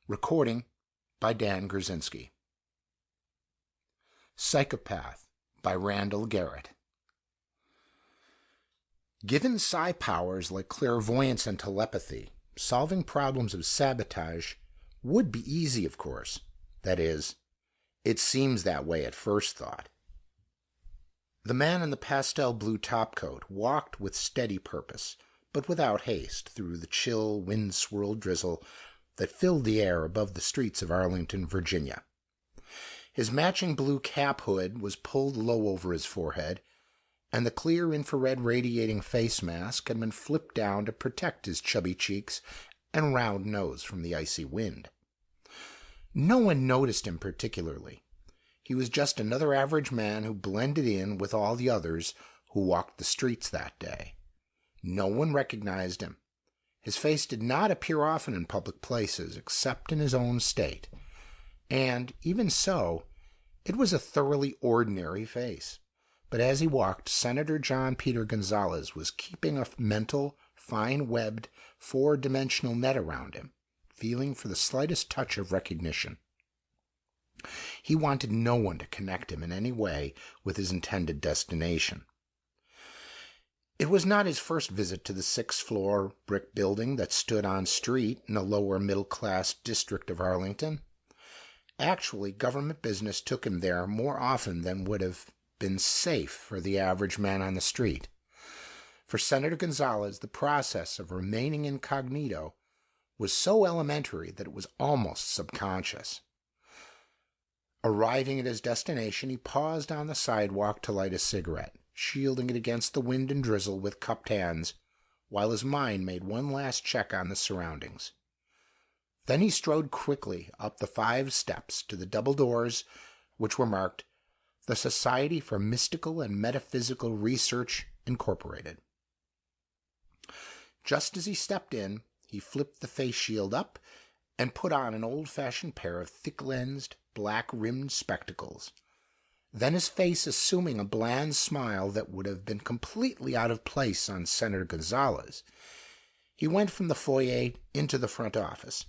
Recording by Dan Grzinski. Psychopath by Randall Garrett. Given psi powers like clairvoyance and telepathy, solving problems of sabotage would be easy, of course. That is, it seems that way at first thought. The man in the pastel blue topcoat walked with steady purpose, but without haste, through the chill, wind-swirled drizzle that filled the air above the streets of Arlington, Virginia. His matching blue cap hood was pulled low over his forehead, and the clear infrared radiating face mask had been flipped down to protect his chubby cheeks and round nose from the icy wind. No one noticed him particularly. He was just another average man who blended in with all the others who walked the streets that day. No one recognized him. His face did not appear often in public places except in his own state, and, even so, it was a thoroughly ordinary face. But as he walked, Senator John Peter Gonzalez was keeping a mental, fine-webbed, four-dimensional net around him, feeling for the slightest touch of recognition. He wanted no one to connect him in any way with his intended destination. It was not his first visit to the sixth-floor brick building that stood on street in a lower middle-class district of Arlington. Actually, government business took him there more often than would have been safe for the average man on the street. For Senator Gonzalez, the process of remaining incognito was so elementary that it was almost subconscious. Arriving at his destination, he paused on the sidewalk to light a cigarette, shielding it against the wind and drizzle with cupped hands, while his mind made one last check on the surroundings. Then he strode quickly up the 5 steps to the double doors which were marked the Society for Mystical and Metaphysical Research, Incorporated. Just as he stepped in, he flipped the face shield up and put on an old-fashioned pair of thick-lensed, black-rimmed spectacles. Then, his face assuming a bland smile that would have been completely out of place on Senator Gonzalez, he went from the foyer into the front office.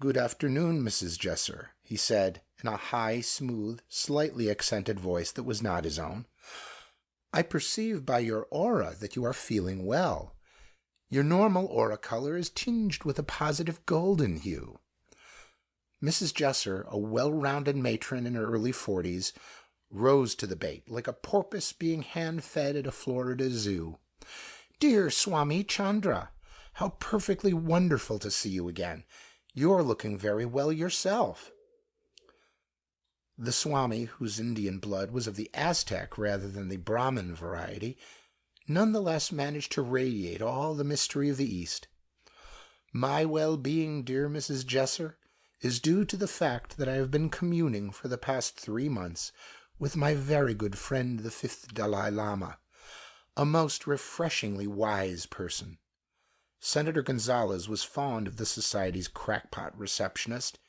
"Good afternoon, Mrs. Jesser," he said, in a high, smooth, slightly accented voice that was not his own. "I perceive by your aura that you are feeling well. Your normal aura color is tinged with a positive golden hue." Mrs. Jesser, a well-rounded matron in her early 40s, rose to the bait, like a porpoise being hand-fed at a Florida zoo. "Dear Swami Chandra, how perfectly wonderful to see you again. You're looking very well yourself." The Swami, whose Indian blood was of the Aztec rather than the Brahmin variety, nonetheless managed to radiate all the mystery of the East. "My well-being, dear Mrs. Jesser, is due to the fact that I have been communing for the past 3 months with my very good friend the 5th Dalai Lama, a most refreshingly wise person." Senator Gonzalez was fond of the Society's crackpot receptionist,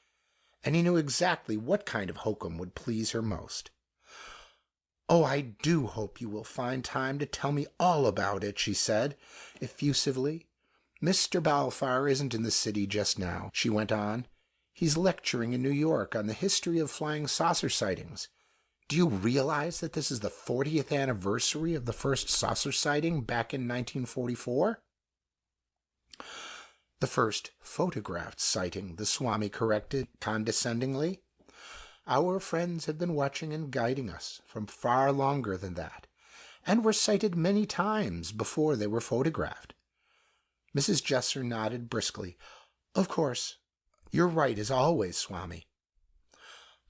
and he knew exactly what kind of hokum would please her most. "Oh, I do hope you will find time to tell me all about it," she said, effusively. "Mr. Balfour isn't in the city just now," she went on. "He's lecturing in New York on the history of flying saucer sightings. Do you realize that this is the 40th anniversary of the first saucer sighting back in 1944? "The first photographed sighting," the Swami corrected condescendingly. "Our friends have been watching and guiding us from far longer than that, and were sighted many times before they were photographed." Mrs. Jesser nodded briskly. "Of course. You're right as always, Swami."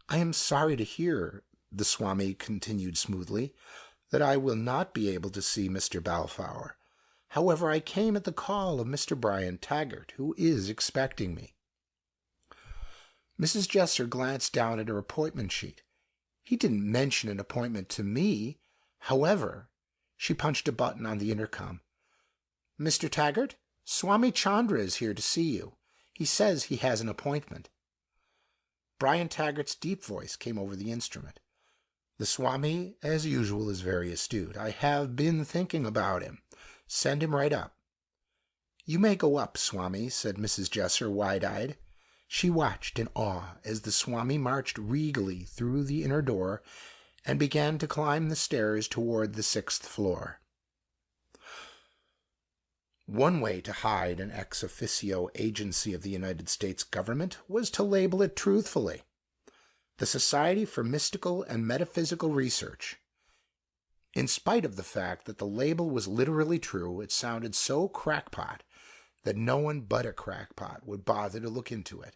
"I am sorry to hear," the Swami continued smoothly, "that I will not be able to see Mr. Balfour. However, I came at the call of Mr. Brian Taggart, who is expecting me." Mrs. Jesser glanced down at her appointment sheet. "He didn't mention an appointment to me. However," she punched a button on the intercom. "Mr. Taggart, Swami Chandra is here to see you. He says he has an appointment." Brian Taggart's deep voice came over the instrument. "The Swami, as usual, is very astute. I have been thinking about him. Send him right up." "You may go up, Swami," said Mrs. Jesser, wide-eyed. She watched in awe as the Swami marched regally through the inner door and began to climb the stairs toward the 6th floor. One way to hide an ex officio agency of the United States government was to label it truthfully, the Society for Mystical and Metaphysical Research. In spite of the fact that the label was literally true, it sounded so crackpot that no one but a crackpot would bother to look into it.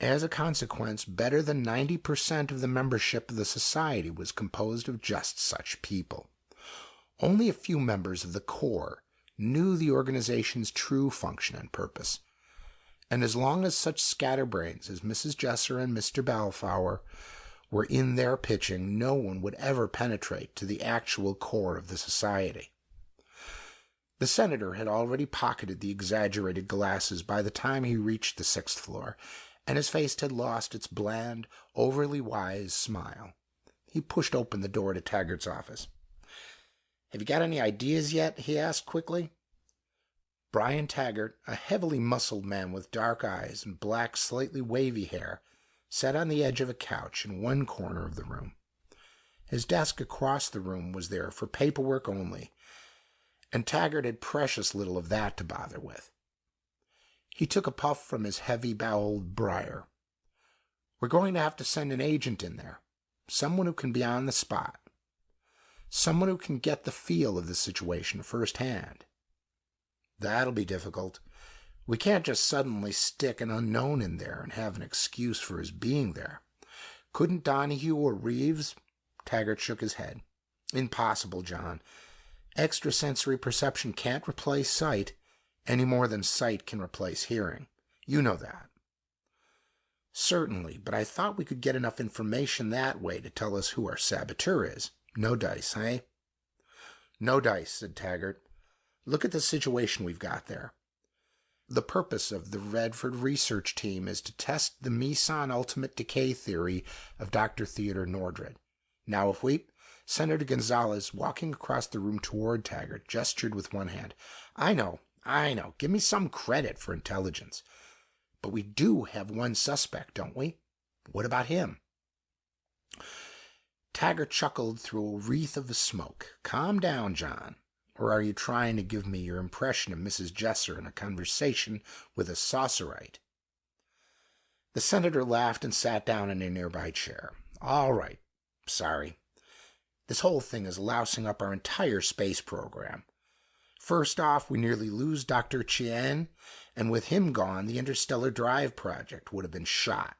As a consequence, better than 90% of the membership of the society was composed of just such people. Only a few members of the core knew the organization's true function and purpose, and as long as such scatterbrains as Mrs. Jesser and Mr. Balfour were in there pitching, no one would ever penetrate to the actual core of the society. The senator had already pocketed the exaggerated glasses by the time he reached the 6th floor, and his face had lost its bland, overly wise smile. He pushed open the door to Taggart's office. "Have you got any ideas yet?" he asked quickly. Brian Taggart, a heavily muscled man with dark eyes and black, slightly wavy hair, sat on the edge of a couch in one corner of the room. His desk across the room was there for paperwork only, and Taggart had precious little of that to bother with. He took a puff from his heavy-bowled briar. "We're going to have to send an agent in there, someone who can be on the spot, someone who can get the feel of the situation firsthand." "That'll be difficult. We can't just suddenly stick an unknown in there and have an excuse for his being there. Couldn't Donahue or Reeves?" Taggart shook his head. "Impossible, John. Extrasensory perception can't replace sight, any more than sight can replace hearing. You know that." "Certainly, but I thought we could get enough information that way to tell us who our saboteur is. No dice, eh?" "No dice," said Taggart. "Look at the situation we've got there. The purpose of the Redford research team is to test the Meson ultimate decay theory of Dr. Theodore Nordred. Now, if we—" Senator Gonzalez, walking across the room toward Taggart, gestured with one hand. I know. Give me some credit for intelligence. But we do have one suspect, don't we? What about him?" Taggart chuckled through a wreath of smoke. "Calm down, John. Or are you trying to give me your impression of Mrs. Jesser in a conversation with a saucerite?" The senator laughed and sat down in a nearby chair. "All right. Sorry. This whole thing is lousing up our entire space program. First off, we nearly lose Dr. Chien, and with him gone, the Interstellar Drive project would have been shot.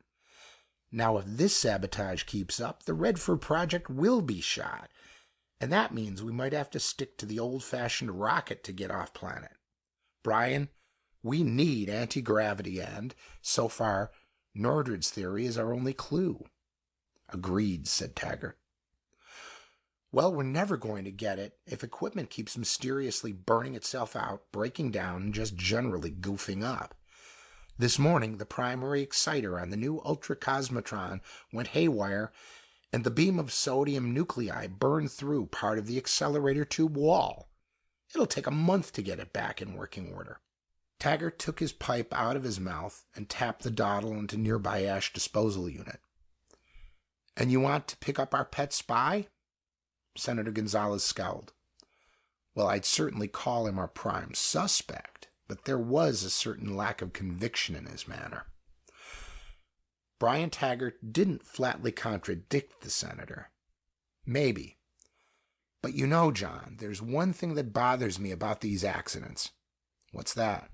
Now, if this sabotage keeps up, the Redford project will be shot, and that means we might have to stick to the old-fashioned rocket to get off planet. Brian, we need anti-gravity, and, so far, Nordred's theory is our only clue." "Agreed," said Taggart. "Well, we're never going to get it if equipment keeps mysteriously burning itself out, breaking down, and just generally goofing up. This morning, the primary exciter on the new ultracosmotron went haywire, and the beam of sodium nuclei burned through part of the accelerator tube wall. It'll take a month to get it back in working order." Taggart took his pipe out of his mouth and tapped the dottle into nearby ash disposal unit. "And you want to pick up our pet spy?" Senator Gonzalez scowled. "Well, I'd certainly call him our prime suspect, but there was a certain lack of conviction in his manner." Brian Taggart didn't flatly contradict the senator. "Maybe. But you know, John, there's one thing that bothers me about these accidents." "What's that?"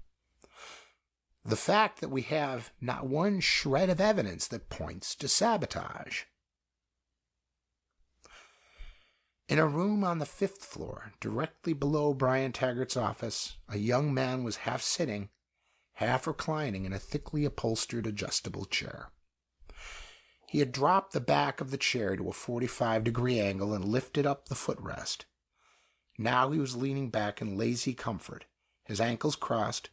"The fact that we have not one shred of evidence that points to sabotage." In a room on the 5th floor, directly below Brian Taggart's office, a young man was half sitting, half reclining in a thickly upholstered adjustable chair. He had dropped the back of the chair to a 45-degree angle and lifted up the footrest. Now he was leaning back in lazy comfort, his ankles crossed,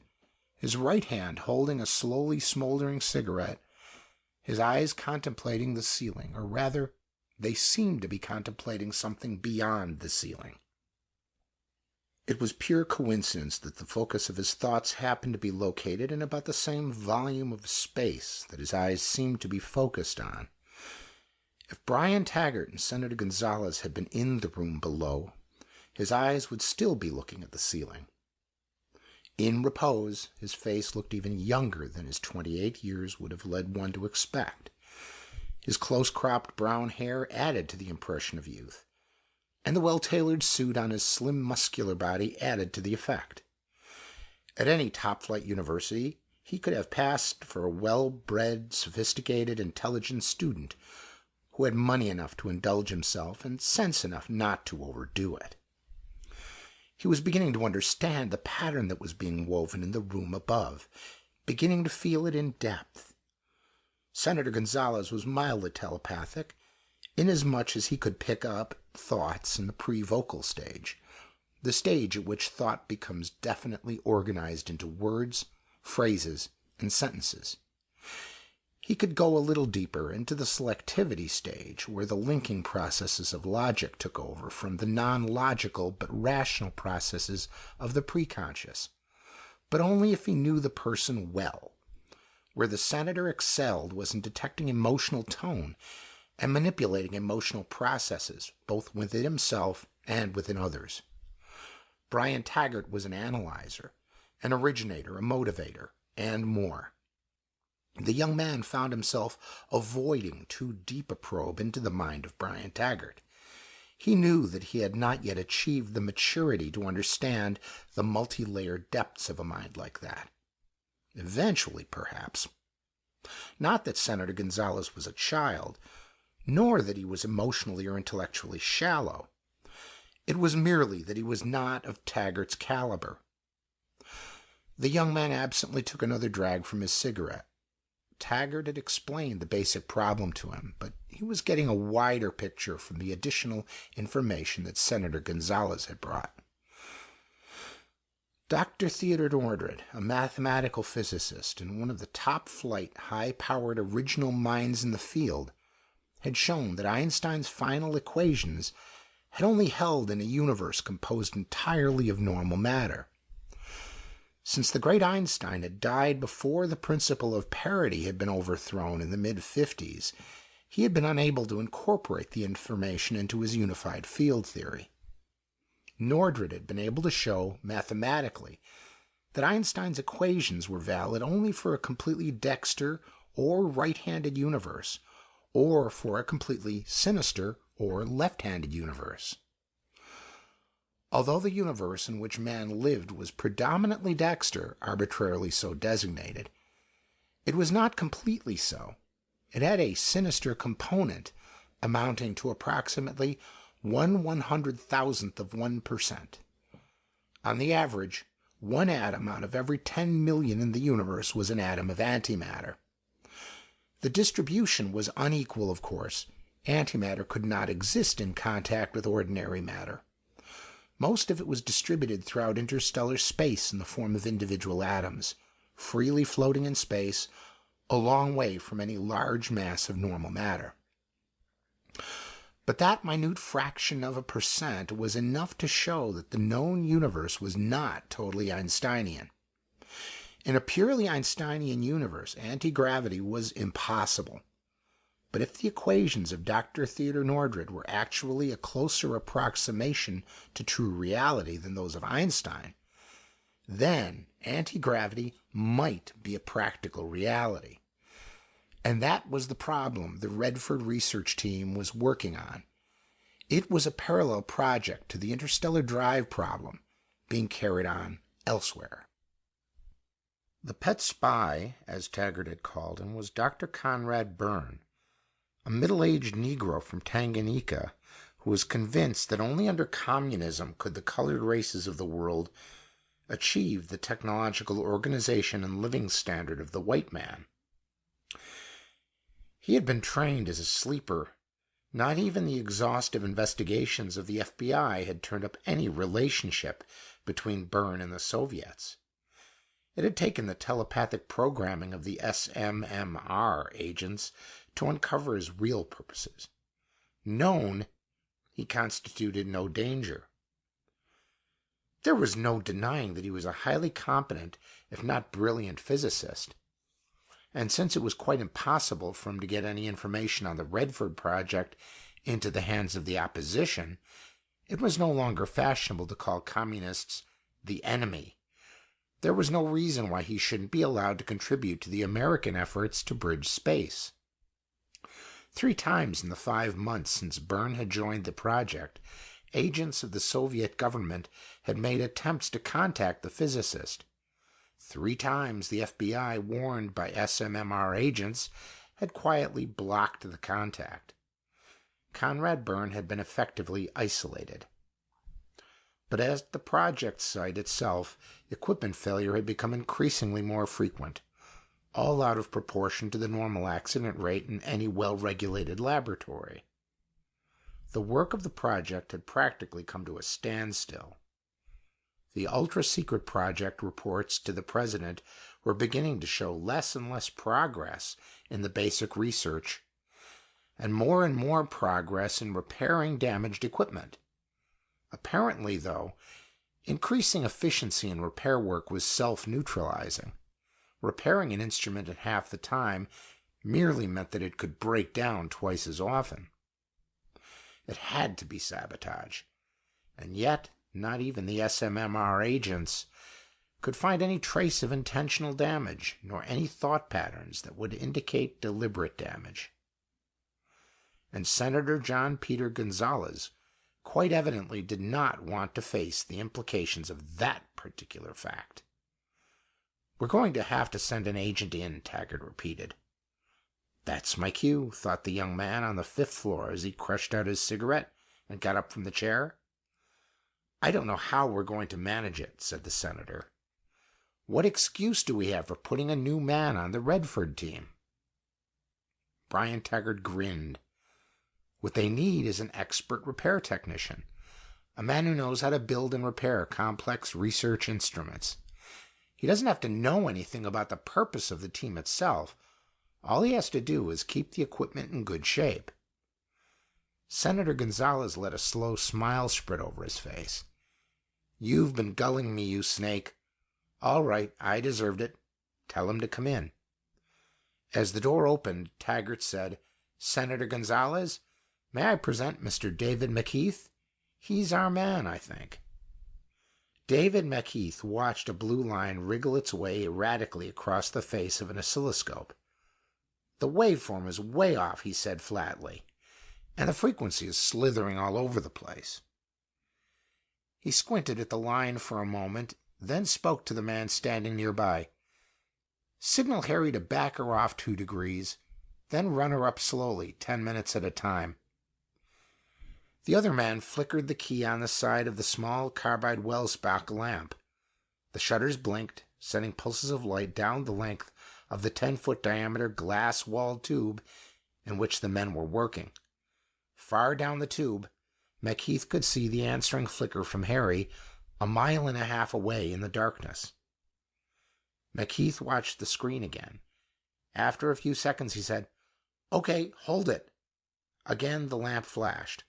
his right hand holding a slowly smoldering cigarette, his eyes contemplating the ceiling, or rather, they seemed to be contemplating something beyond the ceiling. It was pure coincidence that the focus of his thoughts happened to be located in about the same volume of space that his eyes seemed to be focused on. If Brian Taggart and Senator Gonzalez had been in the room below, his eyes would still be looking at the ceiling. In repose, his face looked even younger than his 28 years would have led one to expect. His close-cropped brown hair added to the impression of youth, and the well-tailored suit on his slim, muscular body added to the effect. At any top-flight university, he could have passed for a well-bred, sophisticated, intelligent student who had money enough to indulge himself and sense enough not to overdo it. He was beginning to understand the pattern that was being woven in the room above, beginning to feel it in depth. Senator Gonzalez was mildly telepathic, inasmuch as he could pick up thoughts in the pre-vocal stage, the stage at which thought becomes definitely organized into words, phrases, and sentences. He could go a little deeper into the selectivity stage, where the linking processes of logic took over from the non-logical but rational processes of the preconscious, but only if he knew the person well. Where the senator excelled was in detecting emotional tone and manipulating emotional processes, both within himself and within others. Brian Taggart was an analyzer, an originator, a motivator, and more. The young man found himself avoiding too deep a probe into the mind of Brian Taggart. He knew that he had not yet achieved the maturity to understand the multi-layered depths of a mind like that. Eventually, perhaps. Not that Senator Gonzalez was a child, nor that he was emotionally or intellectually shallow. It was merely that he was not of Taggart's caliber. The young man absently took another drag from his cigarette. Taggart had explained the basic problem to him, but he was getting a wider picture from the additional information that Senator Gonzalez had brought. Dr. Theodore Nordred, a mathematical physicist and one of the top-flight, high-powered original minds in the field, had shown that Einstein's final equations had only held in a universe composed entirely of normal matter. Since the great Einstein had died before the principle of parity had been overthrown in the mid-50s, he had been unable to incorporate the information into his unified field theory. Nordred had been able to show, mathematically, that Einstein's equations were valid only for a completely dexter or right-handed universe, or for a completely sinister or left-handed universe. Although the universe in which man lived was predominantly dexter, arbitrarily so designated, it was not completely so. It had a sinister component amounting to approximately 1/100,000th of 1%. On the average, one atom out of every 10 million in the universe was an atom of antimatter. The distribution was unequal, of course. Antimatter could not exist in contact with ordinary matter. Most of it was distributed throughout interstellar space in the form of individual atoms, freely floating in space, a long way from any large mass of normal matter. But that minute fraction of a percent was enough to show that the known universe was not totally Einsteinian. In a purely Einsteinian universe, anti-gravity was impossible. But if the equations of Dr. Theodore Nordred were actually a closer approximation to true reality than those of Einstein, then anti-gravity might be a practical reality. And that was the problem the Redford research team was working on. It was a parallel project to the interstellar drive problem being carried on elsewhere. The pet spy, as Taggart had called him, was Dr. Conrad Byrne, a middle-aged Negro from Tanganyika who was convinced that only under communism could the colored races of the world achieve the technological organization and living standard of the white man. He had been trained as a sleeper. Not even the exhaustive investigations of the FBI had turned up any relationship between Byrne and the Soviets. It had taken the telepathic programming of the SMMR agents to uncover his real purposes. Known, he constituted no danger. There was no denying that he was a highly competent, if not brilliant, physicist. And since it was quite impossible for him to get any information on the Redford project into the hands of the opposition, it was no longer fashionable to call communists the enemy. There was no reason why he shouldn't be allowed to contribute to the American efforts to bridge space. 3 times in the 5 months since Byrne had joined the project, agents of the Soviet government had made attempts to contact the physicist. 3 times the FBI, warned by SMMR agents, had quietly blocked the contact. Conrad Byrne had been effectively isolated. But at the project site itself, equipment failure had become increasingly more frequent, all out of proportion to the normal accident rate in any well-regulated laboratory. The work of the project had practically come to a standstill. The ultra-secret project reports to the president were beginning to show less and less progress in the basic research, and more progress in repairing damaged equipment. Apparently, though, increasing efficiency in repair work was self-neutralizing. Repairing an instrument in half the time merely meant that it could break down twice as often. It had to be sabotage, and yet not even the SMMR agents could find any trace of intentional damage, nor any thought patterns that would indicate deliberate damage. And Senator John Peter Gonzalez quite evidently did not want to face the implications of that particular fact. "We're going to have to send an agent in," Taggart repeated. "That's my cue," thought the young man on the 5th floor as he crushed out his cigarette and got up from the chair. "I don't know how we're going to manage it," said the senator. "What excuse do we have for putting a new man on the Redford team?" Brian Taggart grinned. "What they need is an expert repair technician, a man who knows how to build and repair complex research instruments. He doesn't have to know anything about the purpose of the team itself. All he has to do is keep the equipment in good shape." Senator Gonzalez let a slow smile spread over his face. "You've been gulling me, you snake. All right, I deserved it. Tell him to come in." As the door opened, Taggart said, "Senator Gonzalez, may I present Mr. David McKeith? He's our man, I think." David McKeith watched a blue line wriggle its way erratically across the face of an oscilloscope. "The waveform is way off," he said flatly, "and the frequency is slithering all over the place." He squinted at the line for a moment, then spoke to the man standing nearby. "Signal Harry to back her off 2 degrees, then run her up slowly, 10 minutes at a time." The other man flickered the key on the side of the small carbide Welsbach lamp. The shutters blinked, sending pulses of light down the length of the 10-foot diameter glass-walled tube in which the men were working. Far down the tube, McKeith could see the answering flicker from Harry 1.5 miles away in the darkness. McKeith watched the screen again. After a few seconds, he said, "Okay, hold it." Again, the lamp flashed.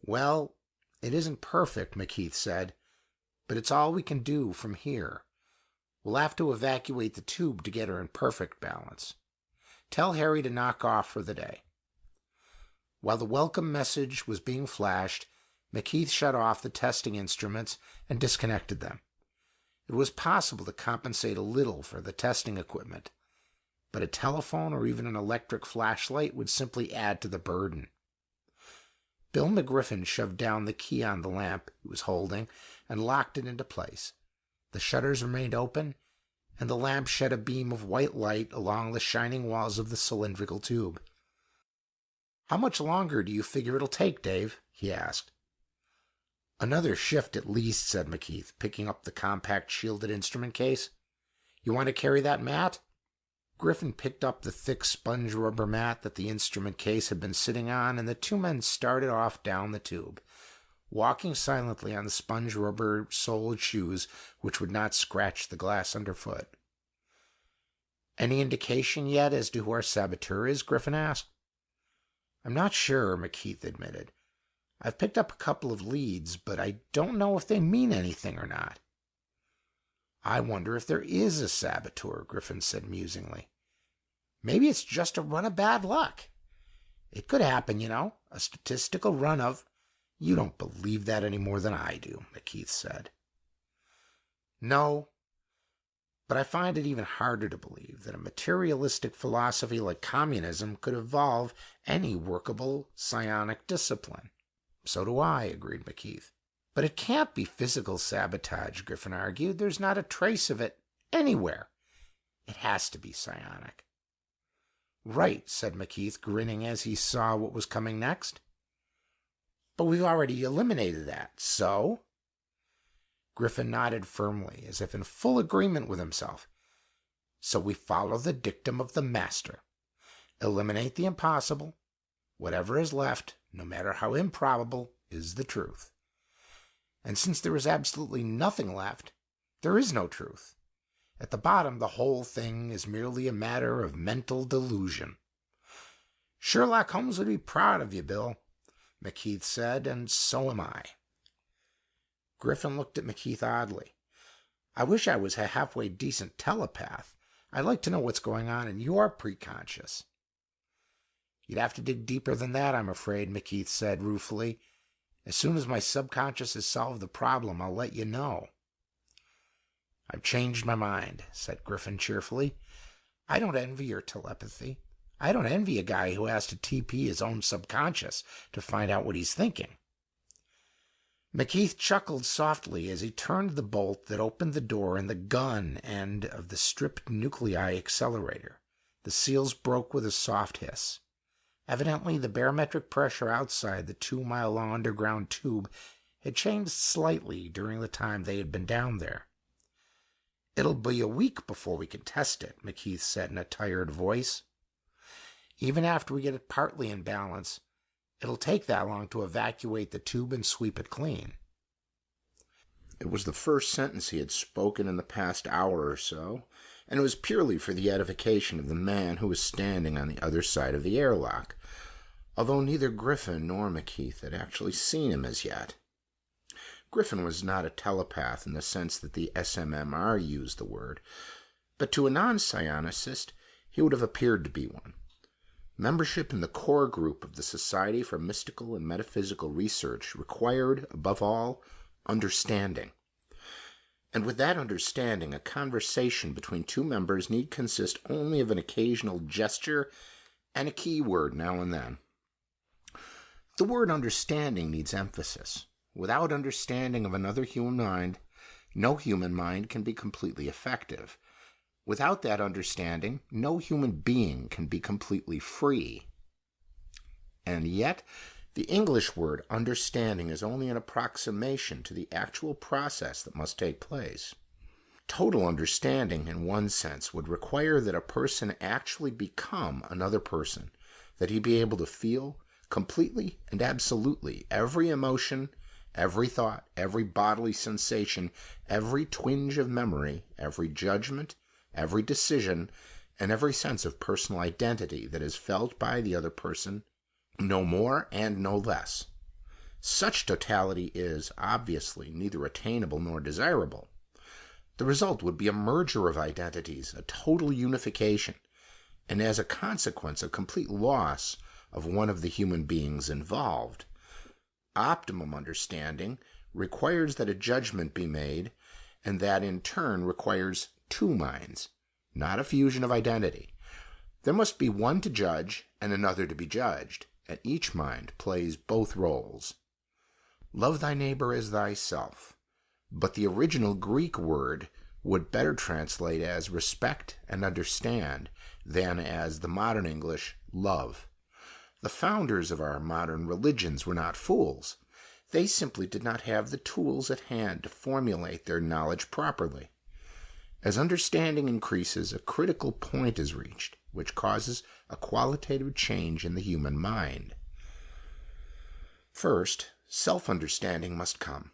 "Well, it isn't perfect," McKeith said, "but it's all we can do from here. We'll have to evacuate the tube to get her in perfect balance. Tell Harry to knock off for the day." While the welcome message was being flashed, McKeith shut off the testing instruments and disconnected them. It was possible to compensate a little for the testing equipment, but a telephone or even an electric flashlight would simply add to the burden. Bill McGriffin shoved down the key on the lamp he was holding and locked it into place. The shutters remained open, and the lamp shed a beam of white light along the shining walls of the cylindrical tube. "How much longer do you figure it'll take, Dave?" he asked. "Another shift at least," said McKeith, picking up the compact shielded instrument case. "You want to carry that mat?" Griffin picked up the thick sponge rubber mat that the instrument case had been sitting on, and the 2 men started off down the tube, walking silently on the sponge rubber soled shoes which would not scratch the glass underfoot. "Any indication yet as to who our saboteur is?" Griffin asked. "I'm not sure," McKeith admitted. I've picked up a couple of leads, but I don't know if they mean anything or not." "I wonder if there is a saboteur," Griffin said musingly. "Maybe it's just a run of bad luck. It could happen, you know. A statistical run of—" "You don't believe that any more than I do," McKeith said. "No, but I find it even harder to believe that a materialistic philosophy like communism could evolve any workable psionic discipline." "So do I," agreed McKeith. "But it can't be physical sabotage," Griffin argued. "There's not a trace of it anywhere. It has to be psionic." "Right," said McKeith, grinning as he saw what was coming next. "But we've already eliminated that. So?" Griffin nodded firmly, as if in full agreement with himself. "So we follow the dictum of the master. Eliminate the impossible. Whatever is left, no matter how improbable, is the truth. And since there is absolutely nothing left, there is no truth. At the bottom, the whole thing is merely a matter of mental delusion." "Sherlock Holmes would be proud of you, Bill," McKeith said, "and so am I." Griffin looked at McKeith oddly. "I wish I was a halfway decent telepath. I'd like to know what's going on in your preconscious." "You'd have to dig deeper than that, I'm afraid," McKeith said ruefully. "As soon as my subconscious has solved the problem, I'll let you know." "I've changed my mind," said Griffin cheerfully. "I don't envy your telepathy. I don't envy a guy who has to TP his own subconscious to find out what he's thinking." McKeith chuckled softly as he turned the bolt that opened the door in the gun end of the stripped nuclei accelerator. The seals broke with a soft hiss. Evidently, the barometric pressure outside the 2-mile-long underground tube had changed slightly during the time they had been down there. "It'll be a week before we can test it," McKeith said in a tired voice. "Even after we get it partly in balance, it'll take that long to evacuate the tube and sweep it clean." It was the first sentence he had spoken in the past hour or so, and it was purely for the edification of the man who was standing on the other side of the airlock, although neither Griffin nor McKeith had actually seen him as yet. Griffin was not a telepath in the sense that the SMMR used the word, but to a non-psionicist he would have appeared to be one. Membership in the core group of the Society for Mystical and Metaphysical Research required, above all, understanding. And with that understanding, a conversation between two members need consist only of an occasional gesture and a key word now and then. The word understanding needs emphasis. Without understanding of another human mind, no human mind can be completely effective. Without that understanding, no human being can be completely free. And yet, the English word understanding is only an approximation to the actual process that must take place. Total understanding, in one sense, would require that a person actually become another person, that he be able to feel, completely and absolutely, every emotion, every thought, every bodily sensation, every twinge of memory, every judgment, every decision, and every sense of personal identity that is felt by the other person, no more and no less. Such totality is, obviously, neither attainable nor desirable. The result would be a merger of identities, a total unification, and as a consequence, a complete loss of one of the human beings involved. Optimum understanding requires that a judgment be made, and that in turn requires two minds, not a fusion of identity. There must be one to judge and another to be judged, and each mind plays both roles. Love thy neighbor as thyself, but the original Greek word would better translate as respect and understand than as the modern English love. The founders of our modern religions were not fools. They simply did not have the tools at hand to formulate their knowledge properly. As understanding increases, a critical point is reached, which causes a qualitative change in the human mind. First, self-understanding must come.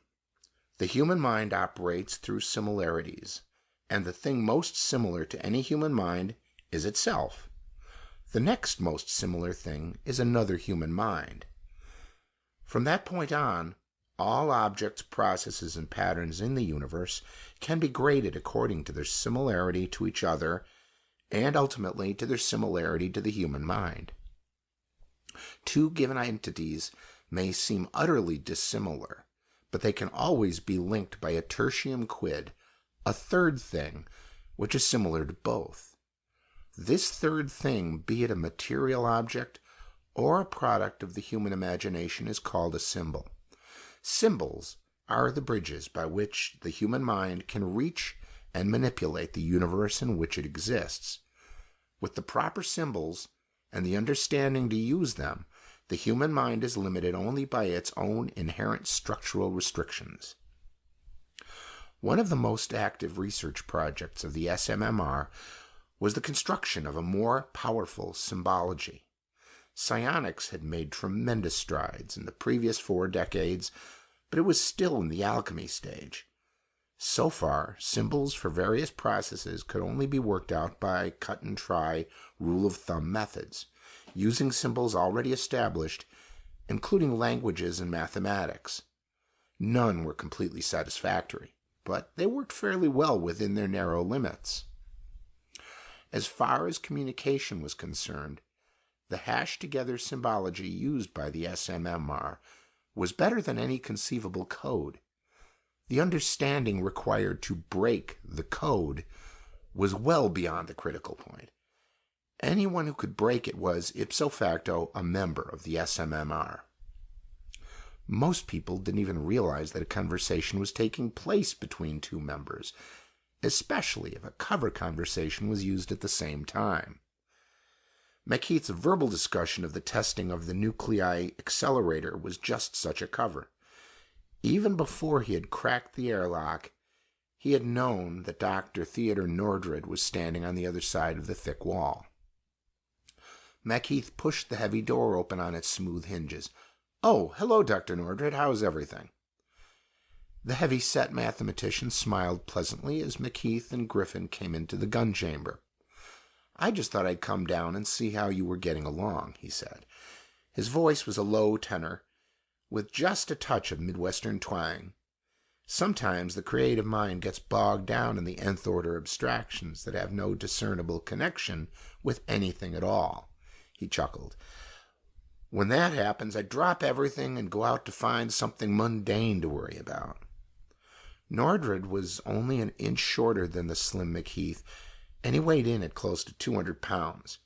The human mind operates through similarities, and the thing most similar to any human mind is itself. The next most similar thing is another human mind. From that point on, all objects, processes, and patterns in the universe can be graded according to their similarity to each other and ultimately to their similarity to the human mind. Two given entities may seem utterly dissimilar, but they can always be linked by a tertium quid, a third thing, which is similar to both. This third thing, be it a material object or a product of the human imagination, is called a symbol. Symbols are the bridges by which the human mind can reach and manipulate the universe in which it exists. With the proper symbols and the understanding to use them, the human mind is limited only by its own inherent structural restrictions. One of the most active research projects of the SMMR was the construction of a more powerful symbology. Psionics had made tremendous strides in the previous 4 decades, but it was still in the alchemy stage. So far, symbols for various processes could only be worked out by cut-and-try rule-of-thumb methods, using symbols already established, including languages and mathematics. None were completely satisfactory, but they worked fairly well within their narrow limits. As far as communication was concerned, the hashed-together symbology used by the SMMR was better than any conceivable code. The understanding required to break the code was well beyond the critical point. Anyone who could break it was, ipso facto, a member of the SMMR. Most people didn't even realize that a conversation was taking place between 2 members, especially if a cover conversation was used at the same time. Macheath's verbal discussion of the testing of the nuclei accelerator was just such a cover. Even before he had cracked the airlock, he had known that Dr. Theodore Nordred was standing on the other side of the thick wall. Macheath pushed the heavy door open on its smooth hinges. "Oh, hello, Dr. Nordred. How's everything?" The heavy-set mathematician smiled pleasantly as Macheath and Griffin came into the gun chamber. "I just thought I'd come down and see how you were getting along," he said. His voice was a low tenor, with just a touch of Midwestern twang. Sometimes the creative mind gets bogged down in the nth-order abstractions that have no discernible connection with anything at all. He chuckled. "When that happens, I drop everything and go out to find something mundane to worry about." Nordred was only an inch shorter than the slim Macheath, and he weighed in at close to 200 pounds.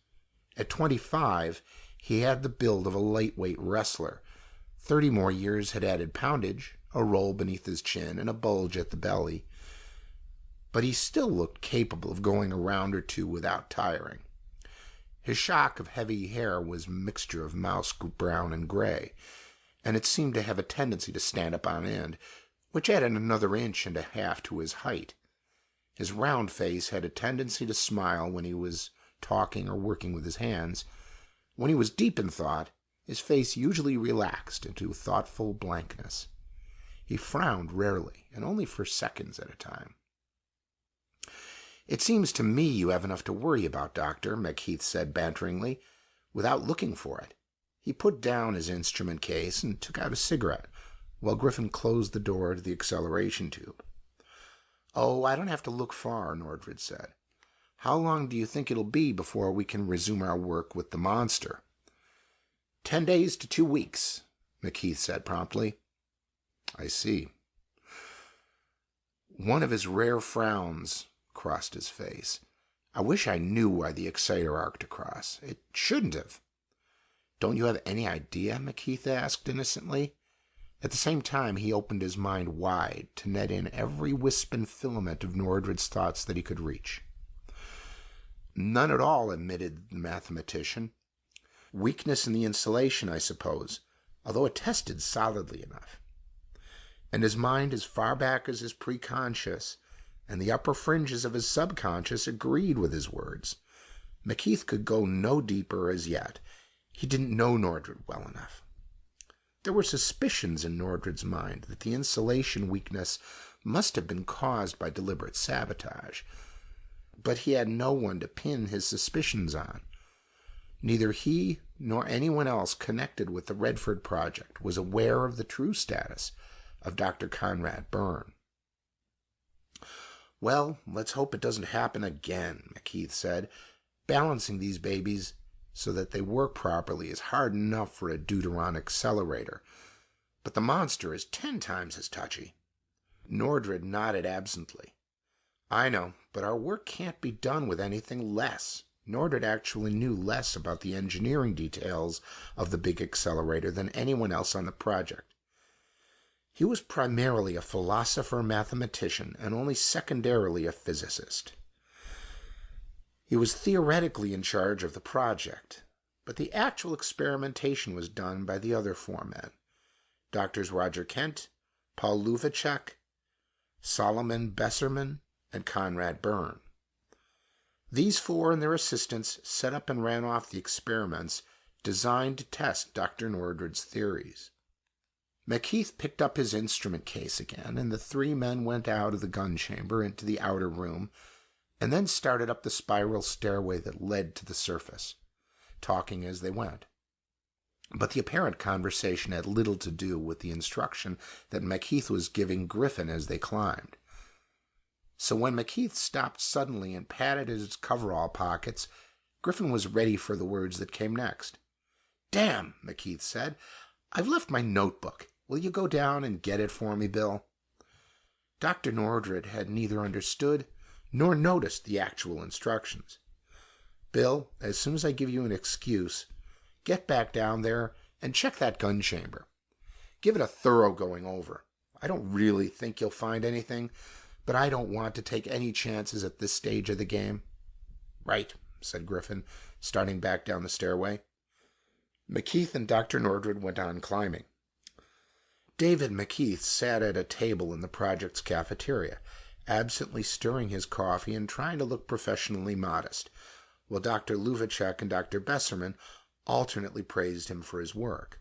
At 25, he had the build of a lightweight wrestler. 30 more years had added poundage, a roll beneath his chin, and a bulge at the belly. But he still looked capable of going a round or 2 without tiring. His shock of heavy hair was a mixture of mouse brown and gray, and it seemed to have a tendency to stand up on end, which added another inch and a half to his height. His round face had a tendency to smile when he was talking or working with his hands. When he was deep in thought, his face usually relaxed into thoughtful blankness. He frowned rarely, and only for seconds at a time. "It seems to me you have enough to worry about, Doctor," Macheath said banteringly, without looking for it. He put down his instrument case and took out a cigarette, while Griffin closed the door to the acceleration tube. "Oh, I don't have to look far," Nordred said. "How long do you think it'll be before we can resume our work with the monster?" 10 days to 2 weeks, Macheath said promptly. "I see." One of his rare frowns crossed his face. "I wish I knew why the exciter arced across. It shouldn't have." "Don't you have any idea?" Macheath asked innocently. At the same time, he opened his mind wide to net in every wisp and filament of Nordred's thoughts that he could reach. "None at all," admitted the mathematician. "Weakness in the insulation, I suppose, although it tested solidly enough." And his mind as far back as his preconscious and the upper fringes of his subconscious agreed with his words. Macheath could go no deeper as yet. He didn't know Nordred well enough. There were suspicions in Nordred's mind that the insulation weakness must have been caused by deliberate sabotage, but he had no one to pin his suspicions on. Neither he nor anyone else connected with the Redford project was aware of the true status of Dr. Conrad Byrne. "Well, let's hope it doesn't happen again," McKeith said. "Balancing these babies so that they work properly is hard enough for a deuteron accelerator, but the monster is 10 times as touchy." Nordred nodded absently. "I know, but our work can't be done with anything less." Nordred actually knew less about the engineering details of the big accelerator than anyone else on the project. He was primarily a philosopher-mathematician and only secondarily a physicist. He was theoretically in charge of the project, but the actual experimentation was done by the other 4 men, Drs. Roger Kent, Paul Louvacek, Solomon Besserman, and Conrad Byrne. These 4 and their assistants set up and ran off the experiments designed to test Dr. Nordred's theories. McKeith picked up his instrument case again, and the 3 men went out of the gun chamber into the outer room, and then started up the spiral stairway that led to the surface, talking as they went. But the apparent conversation had little to do with the instruction that McKeith was giving Griffin as they climbed. So when McKeith stopped suddenly and patted his coverall pockets, Griffin was ready for the words that came next. "Damn," McKeith said. "I've left my notebook. Will you go down and get it for me, Bill?" Dr. Nordred had neither understood nor noticed the actual instructions. "Bill, as soon as I give you an excuse, get back down there and check that gun chamber. Give it a thorough going over. I don't really think you'll find anything, but I don't want to take any chances at this stage of the game." "Right," said Griffin, starting back down the stairway. McKeith and Dr. Nordred went on climbing. David McKeith sat at a table in the project's cafeteria, absently stirring his coffee and trying to look professionally modest, while Dr. Louvacek and Dr. Besserman alternately praised him for his work.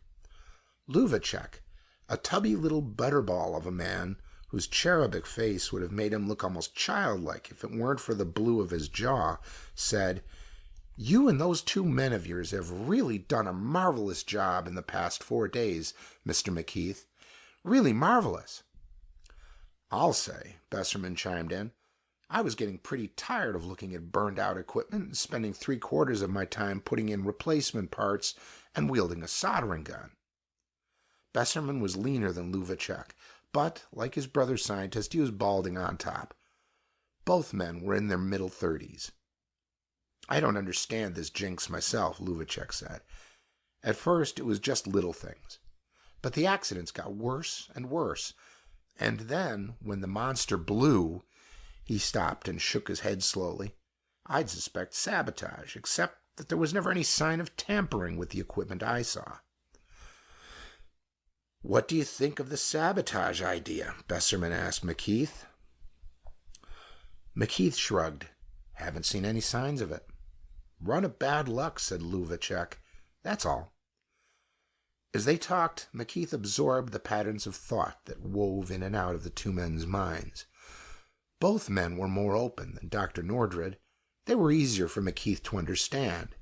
Louvacek, a tubby little butterball of a man whose cherubic face would have made him look almost childlike if it weren't for the blue of his jaw, said, "You and those 2 men of yours have really done a marvelous job in the past 4 days, Mr. McKeith. Really marvelous." "I'll say," Besserman chimed in, "I was getting pretty tired of looking at burned out equipment and spending 3/4 of my time putting in replacement parts and wielding a soldering gun." Besserman was leaner than Louvacek, but, like his brother scientist, he was balding on top. Both men were in their middle 30s. "I don't understand this jinx myself," Louvacek said. "At first it was just little things, but the accidents got worse and worse, and then when the monster blew—" He stopped and shook his head slowly. "I'd suspect sabotage, except that there was never any sign of tampering with the equipment I saw." "What do you think of the sabotage idea?" Besserman asked McKeith. McKeith shrugged. "Haven't seen any signs of it." "Run of bad luck," said Louvacek. "That's all." As they talked, McKeith absorbed the patterns of thought that wove in and out of the 2 men's minds. Both men were more open than Dr. Nordred. They were easier for McKeith to understand.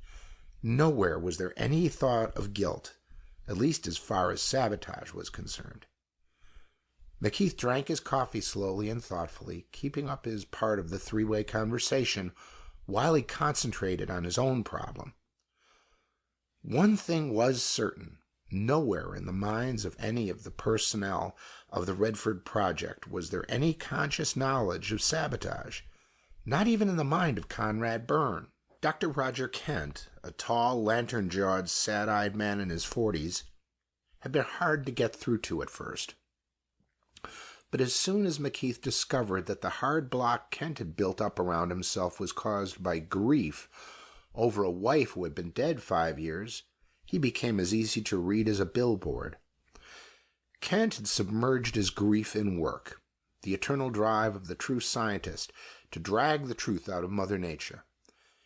Nowhere was there any thought of guilt, at least as far as sabotage was concerned. McKeith drank his coffee slowly and thoughtfully, keeping up his part of the 3-way conversation while he concentrated on his own problem. One thing was certain. Nowhere in the minds of any of the personnel of the Redford project was there any conscious knowledge of sabotage, not even in the mind of Conrad Byrne. Dr. Roger Kent, a tall, lantern-jawed, sad-eyed man in his 40s, had been hard to get through to at first. But as soon as McKeith discovered that the hard block Kent had built up around himself was caused by grief over a wife who had been dead 5 years, he became as easy to read as a billboard. Kent had submerged his grief in work, the eternal drive of the true scientist to drag the truth out of Mother Nature.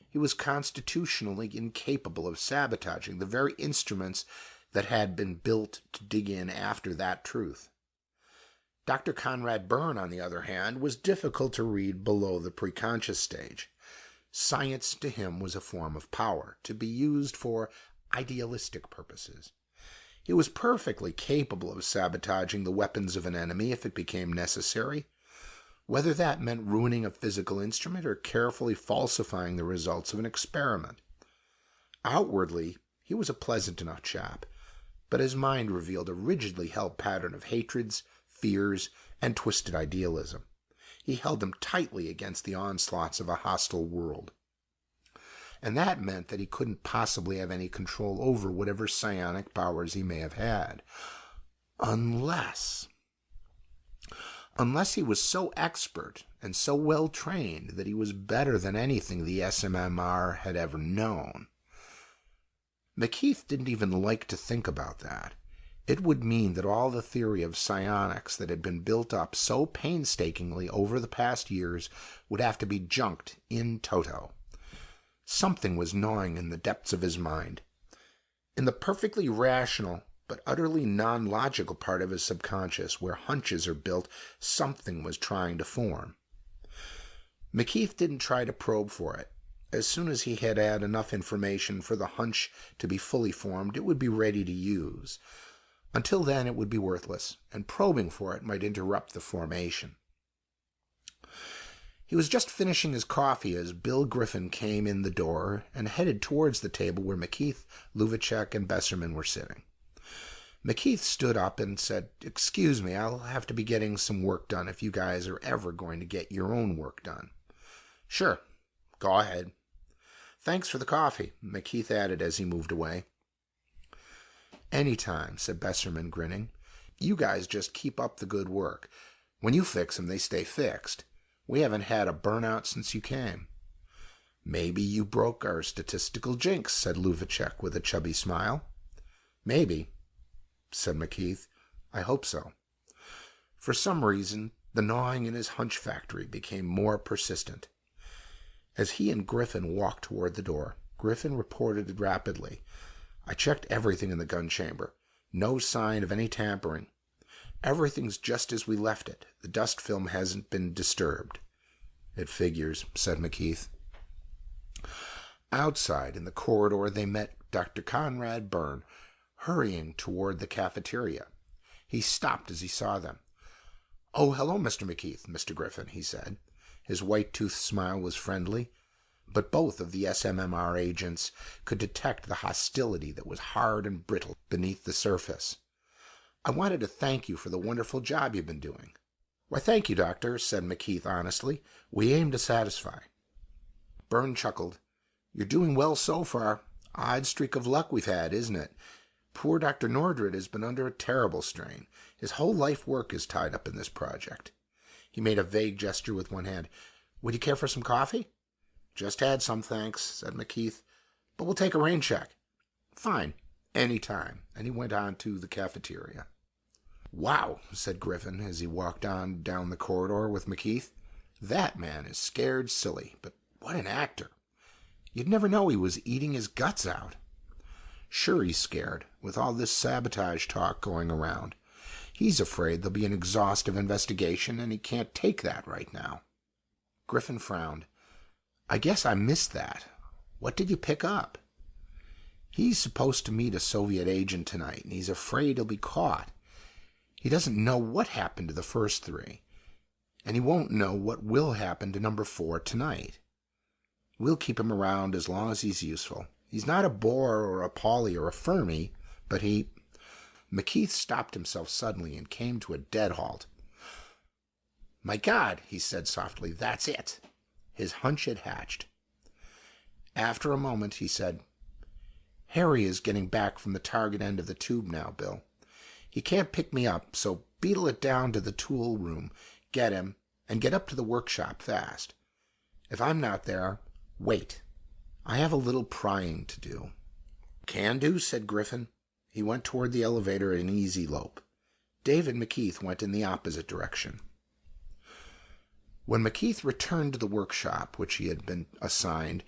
He was constitutionally incapable of sabotaging the very instruments that had been built to dig in after that truth. Dr. Conrad Byrne, on the other hand, was difficult to read below the preconscious stage. Science to him was a form of power, to be used for idealistic purposes. He was perfectly capable of sabotaging the weapons of an enemy if it became necessary, whether that meant ruining a physical instrument or carefully falsifying the results of an experiment. Outwardly, he was a pleasant enough chap, but his mind revealed a rigidly held pattern of hatreds, fears, and twisted idealism. He held them tightly against the onslaughts of a hostile world. And that meant that he couldn't possibly have any control over whatever psionic powers he may have had. Unless he was so expert and so well trained that he was better than anything the SMMR had ever known. McKeith didn't even like to think about that. It would mean that all the theory of psionics that had been built up so painstakingly over the past years would have to be junked in toto. Something was gnawing in the depths of his mind. In the perfectly rational but utterly non-logical part of his subconscious, where hunches are built, something was trying to form. McKeith didn't try to probe for it. As soon as he had enough information for the hunch to be fully formed, it would be ready to use. Until then, it would be worthless, and probing for it might interrupt the formation. He was just finishing his coffee as Bill Griffin came in the door and headed towards the table where McKeith, Luvacek, and Besserman were sitting. McKeith stood up and said, "Excuse me, I'll have to be getting some work done if you guys are ever going to get your own work done." "Sure, go ahead." "Thanks for the coffee," McKeith added as he moved away. "Anytime," said Besserman, grinning. "You guys just keep up the good work. When you fix them, they stay fixed. We haven't had a burnout since you came." "Maybe you broke our statistical jinx," said Luvacek with a chubby smile. "Maybe," said McKeith. "I hope so." For some reason, the gnawing in his hunch factory became more persistent. As he and Griffin walked toward the door, Griffin reported rapidly, "I checked everything in the gun chamber. No sign of any tampering. Everything's just as we left it. The dust film hasn't been disturbed." "It figures," said McKeith. Outside, in the corridor, they met Dr. Conrad Byrne, hurrying toward the cafeteria. He stopped as he saw them. "Oh, hello, Mr. McKeith, Mr. Griffin," he said. His white-toothed smile was friendly, but both of the SMMR agents could detect the hostility that was hard and brittle beneath the surface. "I wanted to thank you for the wonderful job you've been doing." "Why, thank you, Doctor," said McKeith honestly. "We aim to satisfy." Byrne chuckled. "You're doing well so far. Odd streak of luck we've had, isn't it? Poor Dr. Nordred has been under a terrible strain. His whole life work is tied up in this project." He made a vague gesture with one hand. "Would you care for some coffee?" "Just had some, thanks," said McKeith. "But we'll take a rain check." "Fine. Any time." And he went on to the cafeteria. "Wow," said Griffin as he walked on down the corridor with McKeith. "That man is scared silly, but what an actor. You'd never know he was eating his guts out." "Sure he's scared, with all this sabotage talk going around. He's afraid there'll be an exhaustive investigation, and he can't take that right now." Griffin frowned. "I guess I missed that. What did you pick up?" "He's supposed to meet a Soviet agent tonight, and he's afraid he'll be caught. He doesn't know what happened to the first three, and he won't know what will happen to number 4 tonight. We'll keep him around as long as he's useful. He's not a Bohr or a Pauli or a Fermi, but he—" McKeith stopped himself suddenly and came to a dead halt. "My God," he said softly, "that's it." His hunch had hatched. After a moment, he said, "Harry is getting back from the target end of the tube now, Bill. He can't pick me up, so beetle it down to the tool room, get him, and get up to the workshop fast. If I'm not there, wait. I have a little prying to do." "Can do," said Griffin. He went toward the elevator at an easy lope. David McKeith went in the opposite direction. When McKeith returned to the workshop which he had been assigned,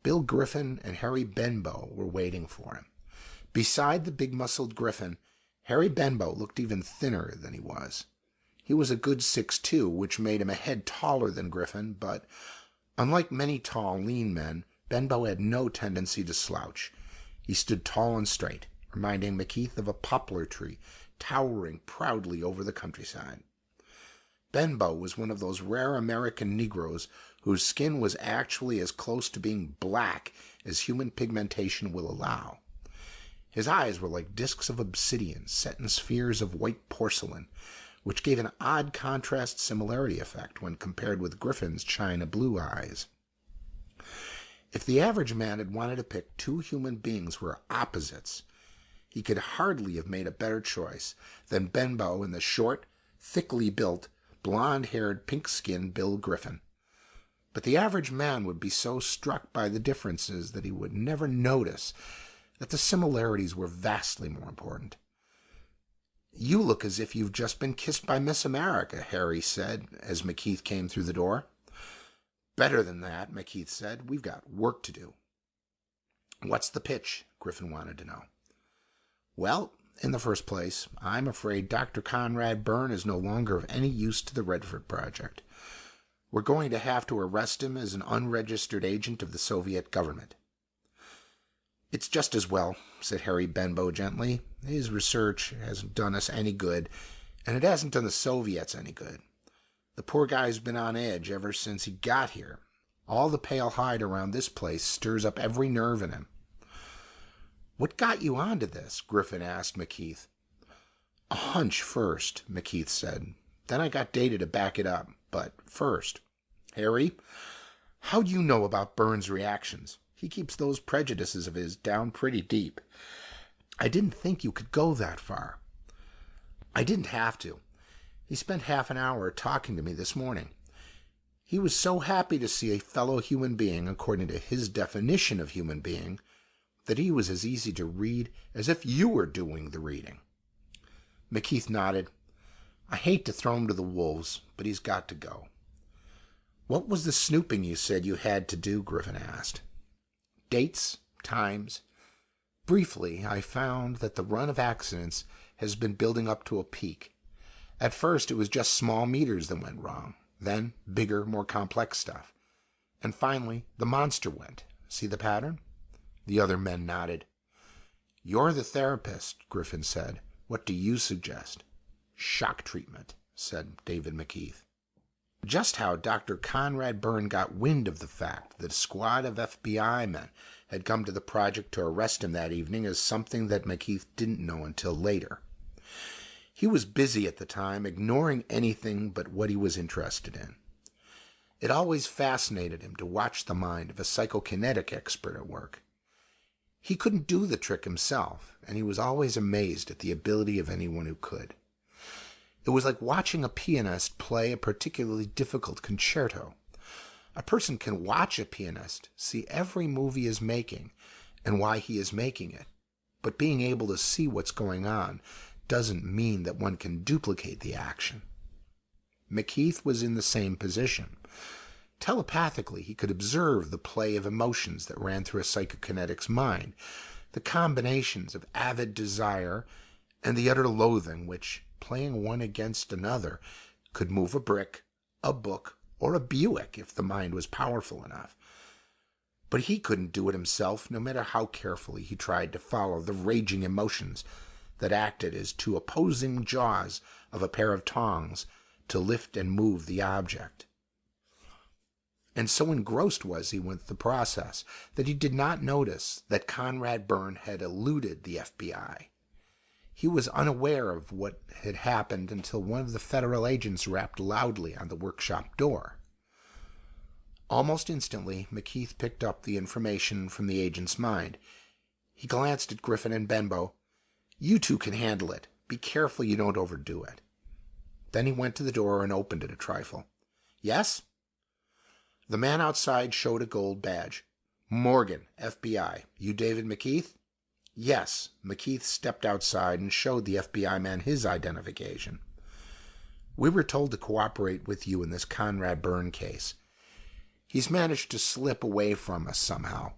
Bill Griffin and Harry Benbow were waiting for him. Beside the big-muscled Griffin, Harry Benbow looked even thinner than he was. He was a good 6'2", which made him a head taller than Griffin, but, unlike many tall, lean men, Benbow had no tendency to slouch. He stood tall and straight, reminding McKeith of a poplar tree towering proudly over the countryside. Benbow was one of those rare American Negroes whose skin was actually as close to being black as human pigmentation will allow. His eyes were like discs of obsidian set in spheres of white porcelain, which gave an odd contrast similarity effect when compared with Griffin's china blue eyes. If the average man had wanted to pick two human beings who were opposites, he could hardly have made a better choice than Benbow and the short, thickly built, blonde-haired, pink-skinned Bill Griffin. But the average man would be so struck by the differences that he would never notice that the similarities were vastly more important. "You look as if you've just been kissed by Miss America," Harry said as McKeith came through the door. "Better than that," McKeith said. "We've got work to do." "What's the pitch?" Griffin wanted to know. "Well, in the first place, I'm afraid Dr. Conrad Byrne is no longer of any use to the Redford Project. We're going to have to arrest him as an unregistered agent of the Soviet government." "It's just as well," said Harry Benbow gently. "His research hasn't done us any good, and it hasn't done the Soviets any good. The poor guy's been on edge ever since he got here. All the pale hide around this place stirs up every nerve in him." "What got you onto this?" Griffin asked McKeith. "A hunch first," McKeith said. "Then I got data to back it up. But first, Harry, how do you know about Byrne's reactions? He keeps those prejudices of his down pretty deep." "I didn't think you could go that far." "I didn't have to. He spent half an hour talking to me this morning. He was so happy to see a fellow human being according to his definition of human being that he was as easy to read as if you were doing the reading." McKeith nodded. "I hate to throw him to the wolves, but he's got to go." "What was the snooping you said you had to do?" Griffin asked. "Dates, times. Briefly, I found that the run of accidents has been building up to a peak. At first, it was just small meters that went wrong, then bigger, more complex stuff. And finally, the monster went. See the pattern?" The other men nodded. "You're the therapist," Griffin said. "What do you suggest?" "Shock treatment," said David McKeith. Just how Dr. Conrad Byrne got wind of the fact that a squad of FBI men had come to the project to arrest him that evening is something that McKeith didn't know until later. He was busy at the time, ignoring anything but what he was interested in. It always fascinated him to watch the mind of a psychokinetic expert at work. He couldn't do the trick himself, and he was always amazed at the ability of anyone who could. It was like watching a pianist play a particularly difficult concerto. A person can watch a pianist, see every move he is making and why he is making it, but being able to see what's going on doesn't mean that one can duplicate the action. McKeith was in the same position. Telepathically, he could observe the play of emotions that ran through a psychokinetic's mind, the combinations of avid desire and the utter loathing which, playing one against another, could move a brick, a book, or a Buick if the mind was powerful enough. But he couldn't do it himself, no matter how carefully he tried to follow the raging emotions that acted as two opposing jaws of a pair of tongs to lift and move the object. And so engrossed was he with the process that he did not notice that Conrad Byrne had eluded the FBI. He was unaware of what had happened until one of the federal agents rapped loudly on the workshop door. Almost instantly, McKeith picked up the information from the agent's mind. He glanced at Griffin and Benbow. "You two can handle it. Be careful you don't overdo it." Then he went to the door and opened it a trifle. "Yes?" The man outside showed a gold badge. "Morgan, FBI. You David McKeith?" "Yes." McKeith stepped outside and showed the FBI man his identification. "We were told to cooperate with you in this Conrad Byrne case. He's managed to slip away from us somehow,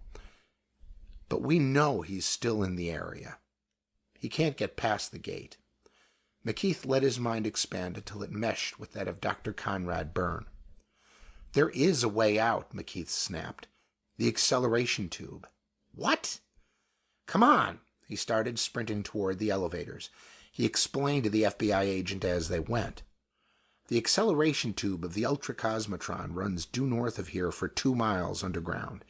but we know he's still in the area. He can't get past the gate." McKeith let his mind expand until it meshed with that of Dr. Conrad Byrne. "There is a way out," McKeith snapped. "The acceleration tube." "What?" Come on! He started sprinting toward the elevators. He explained to the FBI agent as they went. The acceleration tube of the ultracosmotron runs due north of here for 2 miles underground.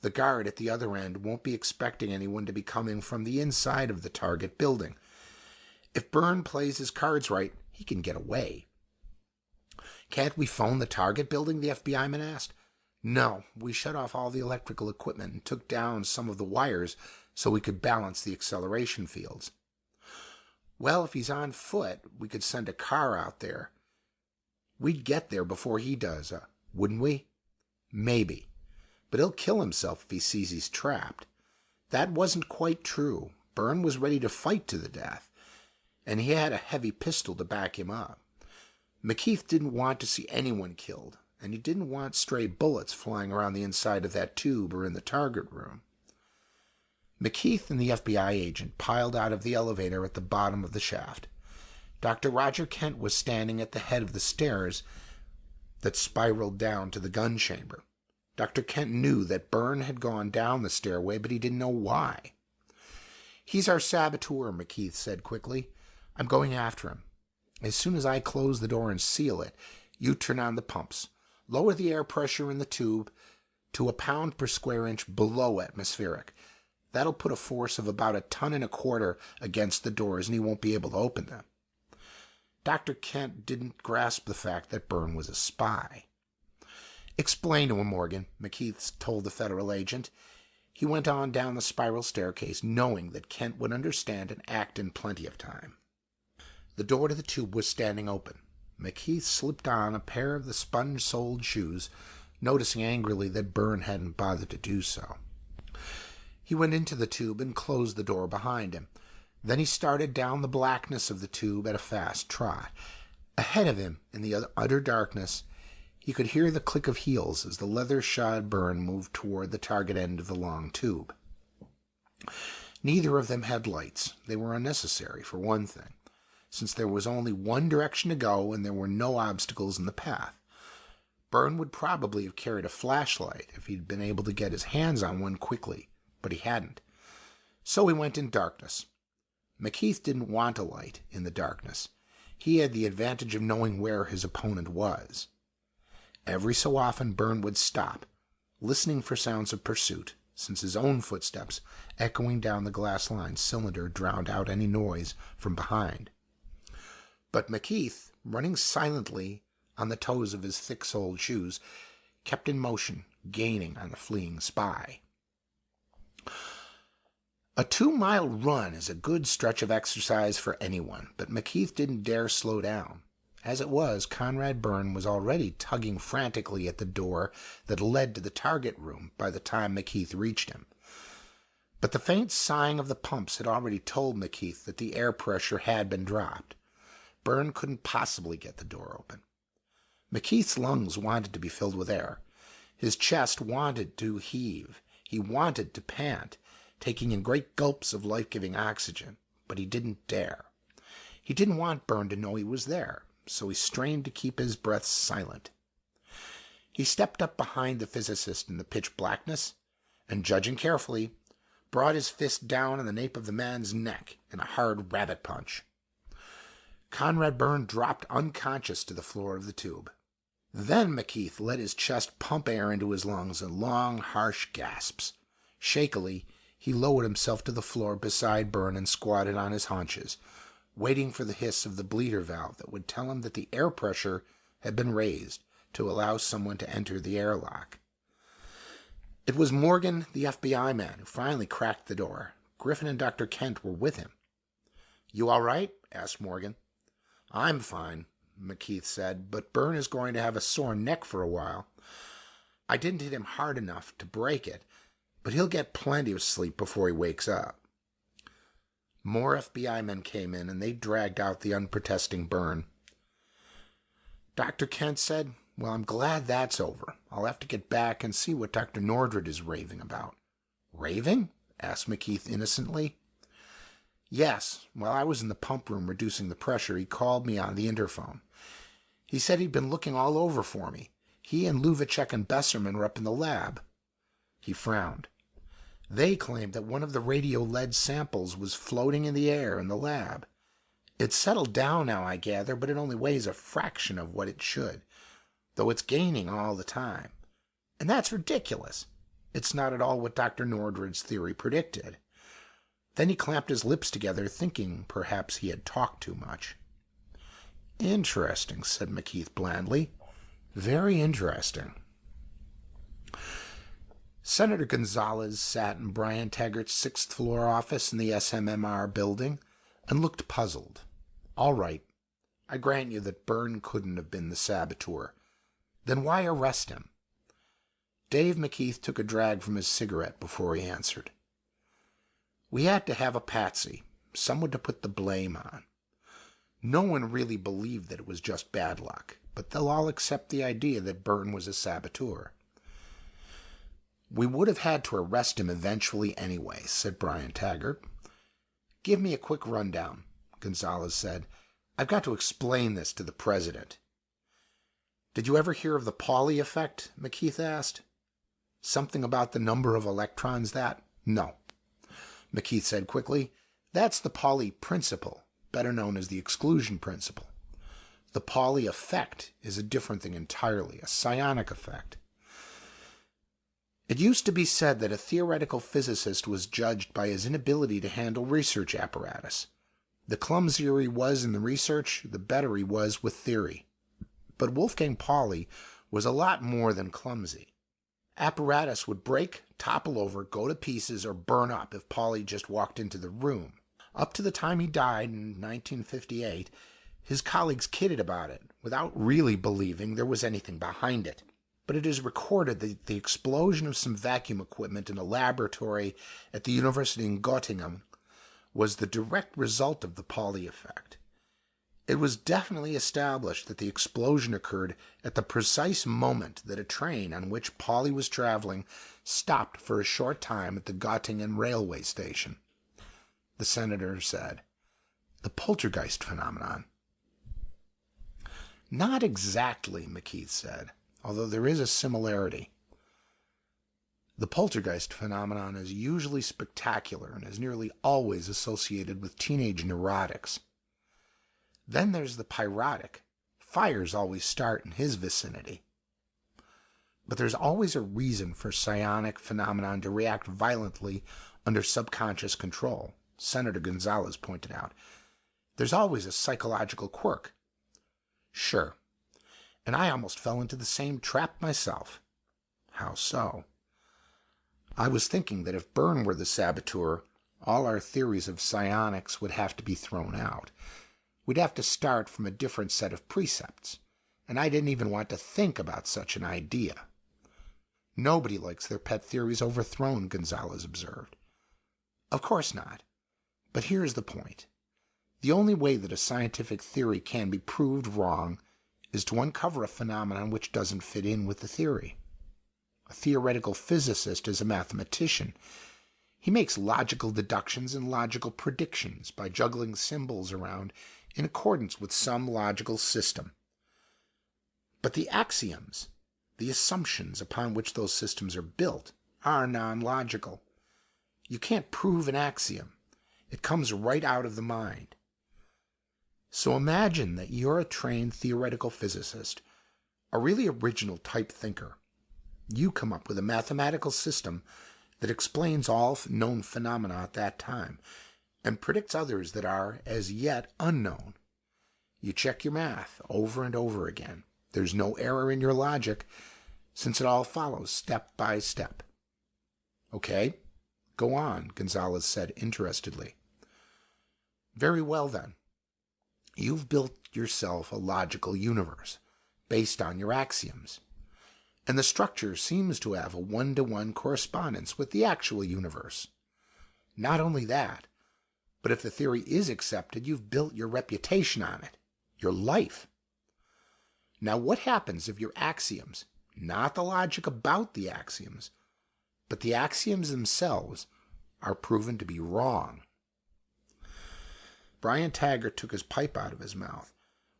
The guard at the other end won't be expecting anyone to be coming from the inside of the target building. If Byrne plays his cards right, he can get away. Can't we phone the target building? The FBI man asked. No, we shut off all the electrical equipment and took down some of the wires so we could balance the acceleration fields. Well, if he's on foot, we could send a car out there. We'd get there before he does, wouldn't we? Maybe. But he'll kill himself if he sees he's trapped. That wasn't quite true. Byrne was ready to fight to the death, and he had a heavy pistol to back him up. McKeith didn't want to see anyone killed, and he didn't want stray bullets flying around the inside of that tube or in the target room. McKeith and the FBI agent piled out of the elevator at the bottom of the shaft. Dr. Roger Kent was standing at the head of the stairs that spiraled down to the gun chamber. Dr. Kent knew that Byrne had gone down the stairway, but he didn't know why. He's our saboteur, McKeith said quickly. I'm going after him. As soon as I close the door and seal it, you turn on the pumps. Lower the air pressure in the tube to 1 pound per square inch below atmospheric. That'll put a force of about 1.25 tons against the doors, and he won't be able to open them. Dr. Kent didn't grasp the fact that Byrne was a spy. Explain to him, Morgan, McKeith told the federal agent. He went on down the spiral staircase, knowing that Kent would understand and act in plenty of time. The door to the tube was standing open. McKeith slipped on a pair of the sponge-soled shoes, noticing angrily that Byrne hadn't bothered to do so. He went into the tube and closed the door behind him. Then he started down the blackness of the tube at a fast trot. Ahead of him, in the utter darkness, he could hear the click of heels as the leather-shod Byrne moved toward the target end of the long tube. Neither of them had lights. They were unnecessary, for one thing, since there was only one direction to go and there were no obstacles in the path. Byrne would probably have carried a flashlight if he'd been able to get his hands on one quickly, but he hadn't. So he went in darkness. McKeith didn't want a light in the darkness. He had the advantage of knowing where his opponent was. Every so often Byrne would stop, listening for sounds of pursuit, since his own footsteps, echoing down the glass-lined cylinder, drowned out any noise from behind. But McKeith, running silently on the toes of his thick-soled shoes, kept in motion, gaining on the fleeing spy. A 2-mile run is a good stretch of exercise for anyone, but McKeith didn't dare slow down. As it was, Conrad Byrne was already tugging frantically at the door that led to the target room by the time McKeith reached him. But the faint sighing of the pumps had already told McKeith that the air pressure had been dropped. Byrne couldn't possibly get the door open. McKeith's lungs wanted to be filled with air. His chest wanted to heave. He wanted to pant, taking in great gulps of life-giving oxygen, but he didn't dare. He didn't want Byrne to know he was there, so he strained to keep his breath silent. He stepped up behind the physicist in the pitch blackness, and, judging carefully, brought his fist down on the nape of the man's neck in a hard rabbit punch. Conrad Byrne dropped unconscious to the floor of the tube. Then McKeith let his chest pump air into his lungs in long, harsh gasps. Shakily, he lowered himself to the floor beside Byrne and squatted on his haunches, waiting for the hiss of the bleeder valve that would tell him that the air pressure had been raised to allow someone to enter the airlock. It was Morgan, the FBI man, who finally cracked the door. Griffin and Dr. Kent were with him. "You all right?" asked Morgan. "I'm fine," McKeith said, "but Byrne is going to have a sore neck for a while. I didn't hit him hard enough to break it, but he'll get plenty of sleep before he wakes up." More FBI men came in, and they dragged out the unprotesting Byrne. Dr. Kent said, "Well, I'm glad that's over. I'll have to get back and see what Dr. Nordred is raving about." "Raving?" asked McKeith innocently. "Yes. While I was in the pump room reducing the pressure, he called me on the interphone. He said he'd been looking all over for me. He and Luvacek and Besserman were up in the lab." He frowned. They claimed that one of the radio-lead samples was floating in the air in the lab. It's settled down now, I gather, but it only weighs a fraction of what it should, though it's gaining all the time. And that's ridiculous. It's not at all what Dr. Nordred's theory predicted. Then he clamped his lips together, thinking perhaps he had talked too much. Interesting, said McKeith blandly. Very interesting. Senator Gonzalez sat in Brian Taggart's sixth-floor office in the SMMR building and looked puzzled. All right, I grant you that Byrne couldn't have been the saboteur. Then why arrest him? Dave McKeith took a drag from his cigarette before he answered. We had to have a patsy, someone to put the blame on. No one really believed that it was just bad luck, but they'll all accept the idea that Byrne was a saboteur. We would have had to arrest him eventually anyway, said Brian Taggart. Give me a quick rundown, Gonzalez said. I've got to explain this to the president. Did you ever hear of the Pauli effect? McKeith asked. Something about the number of electrons that? No. McKeith said quickly. That's the Pauli principle, better known as the exclusion principle. The Pauli effect is a different thing entirely, a psionic effect. It used to be said that a theoretical physicist was judged by his inability to handle research apparatus. The clumsier he was in the research, the better he was with theory. But Wolfgang Pauli was a lot more than clumsy. Apparatus would break, topple over, go to pieces, or burn up if Pauli just walked into the room. Up to the time he died in 1958, his colleagues kidded about it, without really believing there was anything behind it. But it is recorded that the explosion of some vacuum equipment in a laboratory at the University in Göttingen was the direct result of the Pauli effect. It was definitely established that the explosion occurred at the precise moment that a train on which Pauli was traveling stopped for a short time at the Göttingen railway station. The senator said, "The poltergeist phenomenon." "Not exactly," McKeith said, "although there is a similarity. The poltergeist phenomenon is usually spectacular and is nearly always associated with teenage neurotics. Then there's the pyrotic. Fires always start in his vicinity. But there's always a reason for psionic phenomenon to react violently under subconscious control," Senator Gonzalez pointed out. "There's always a psychological quirk." "Sure. And I almost fell into the same trap myself." "How so?" "I was thinking that if Byrne were the saboteur, all our theories of psionics would have to be thrown out. We'd have to start from a different set of precepts, and I didn't even want to think about such an idea." "Nobody likes their pet theories overthrown," Gonzalez observed. "Of course not. But here's the point. The only way that a scientific theory can be proved wrong is to uncover a phenomenon which doesn't fit in with the theory. A theoretical physicist is a mathematician. He makes logical deductions and logical predictions by juggling symbols around in accordance with some logical system. But the axioms, the assumptions upon which those systems are built, are non-logical. You can't prove an axiom. It comes right out of the mind. So imagine that you're a trained theoretical physicist, a really original type thinker. You come up with a mathematical system that explains all known phenomena at that time and predicts others that are, as yet, unknown. You check your math over and over again. There's no error in your logic, since it all follows step by step. "Okay, go on," Gonzalez said interestedly. "Very well, then. You've built yourself a logical universe based on your axioms, and the structure seems to have a one-to-one correspondence with the actual universe. Not only that, but if the theory is accepted, you've built your reputation on it, your life. Now what happens if your axioms, not the logic about the axioms, but the axioms themselves, are proven to be wrong?" Brian Taggart took his pipe out of his mouth.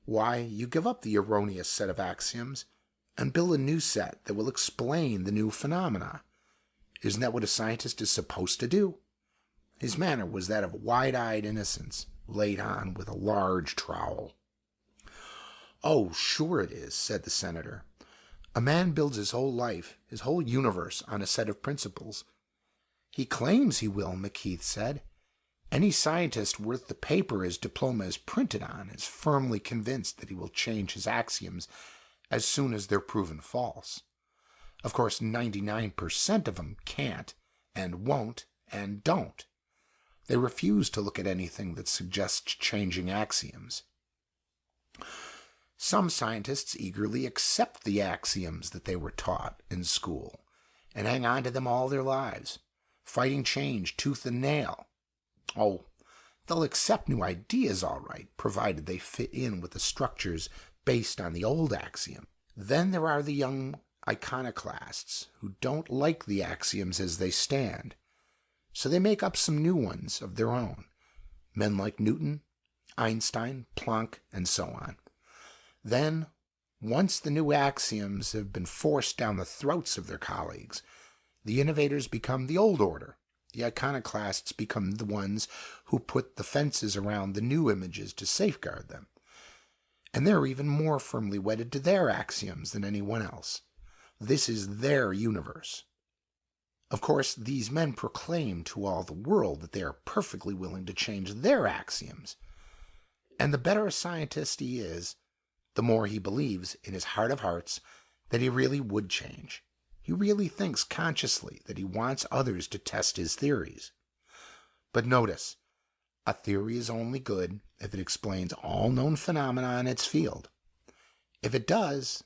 "Why, you give up the erroneous set of axioms and build a new set that will explain the new phenomena. Isn't that what a scientist is supposed to do?" His manner was that of wide-eyed innocence laid on with a large trowel. "Oh, sure it is," said the senator. "A man builds his whole life, his whole universe, on a set of principles." "He claims he will," McKeith said. "Any scientist worth the paper his diploma is printed on is firmly convinced that he will change his axioms as soon as they're proven false. Of course, 99% of them can't, and won't, and don't. They refuse to look at anything that suggests changing axioms. Some scientists eagerly accept the axioms that they were taught in school and hang on to them all their lives, fighting change tooth and nail. Oh, they'll accept new ideas all right, provided they fit in with the structures based on the old axiom. Then there are the young iconoclasts who don't like the axioms as they stand, so they make up some new ones of their own. Men like Newton, Einstein, Planck, and so on. Then, once the new axioms have been forced down the throats of their colleagues, the innovators become the old order. The iconoclasts become the ones who put the fences around the new images to safeguard them. And they're even more firmly wedded to their axioms than anyone else. This is their universe. Of course, these men proclaim to all the world that they are perfectly willing to change their axioms. And the better a scientist he is, the more he believes in his heart of hearts that he really would change. He really thinks consciously that he wants others to test his theories. But notice, a theory is only good if it explains all known phenomena in its field. If it does,